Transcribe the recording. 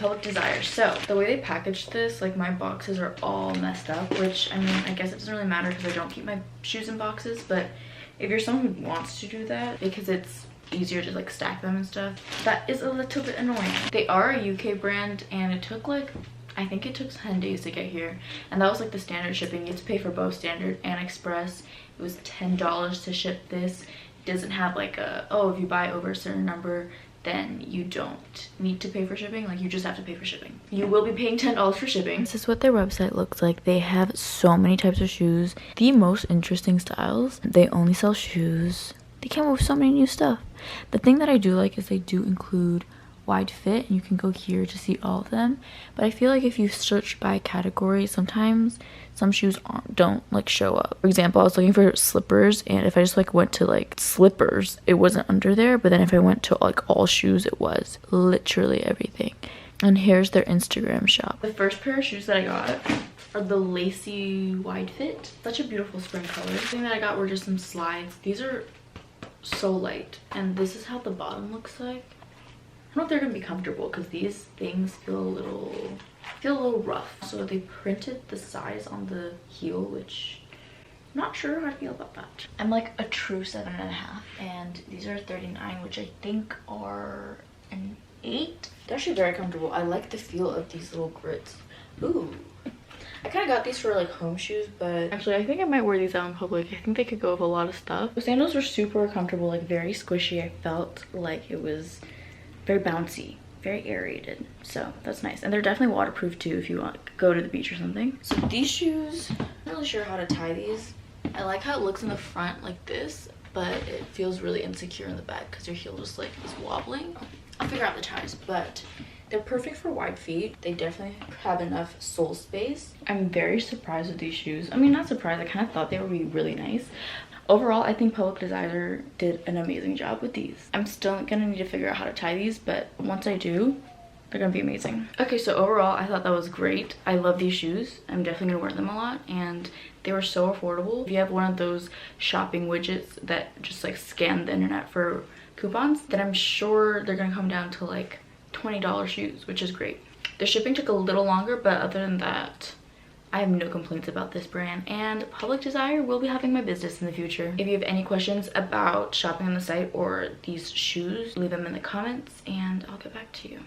Public Desire. So the way they packaged this, like my boxes are all messed up, which I mean, I guess it doesn't really matter because I don't keep my shoes in boxes, but if you're someone who wants to do that because it's easier to like stack them and stuff, that is a little bit annoying. They are a UK brand and it took like, I think it took 10 days to get here, and that was like the standard shipping. You have to pay for both standard and express. It was $10 to ship this. It doesn't have like a, oh, if you buy over a certain number then you don't need to pay for shipping. Like, you just have to pay for shipping. You will be paying $10 for shipping. This is what their website looks like. They have so many types of shoes, the most interesting styles. They only sell shoes. They came up with so many new stuff. The thing that I do like is they do include wide fit, and you can go here to see all of them, but I feel like if you search by category, sometimes some shoes don't like show up. For example, I was looking for slippers, and if I just like went to like slippers, it wasn't under there, but then if I went to like all shoes, it was literally everything. And here's their Instagram shop. The first pair of shoes that I got are the Lacey wide fit. Such a beautiful spring color. The thing that I got were just some slides. These are so light, and this is how the bottom looks like. I don't know if they're gonna be comfortable because these things feel a little rough. So they printed the size on the heel, which I'm not sure how to feel about that. I'm like a true 7.5, and these are 39, which I think are an 8. They're actually very comfortable. I like the feel of these little grits. Ooh. I kind of got these for like home shoes, but actually I think I might wear these out in public. I think they could go with a lot of stuff. The sandals were super comfortable, like very squishy. I felt like it was very bouncy, very aerated, so that's nice. And they're definitely waterproof too if you want to go to the beach or something. So these shoes, I'm not really sure how to tie these. I like how it looks in the front like this, but it feels really insecure in the back because your heel just like is wobbling. I'll figure out the ties, but they're perfect for wide feet. They definitely have enough sole space. I'm very surprised with these shoes. I mean, not surprised, I kind of thought they would be really nice. Overall, I think Public Desire did an amazing job with these. I'm still gonna need to figure out how to tie these, but once I do, they're gonna be amazing. Okay, so overall, I thought that was great. I love these shoes. I'm definitely gonna wear them a lot, and they were so affordable. If you have one of those shopping widgets that just like scan the internet for coupons, then I'm sure they're gonna come down to like $20 shoes, which is great. The shipping took a little longer, but other than that, I have no complaints about this brand, and Public Desire will be having my business in the future. If you have any questions about shopping on the site or these shoes, leave them in the comments and I'll get back to you.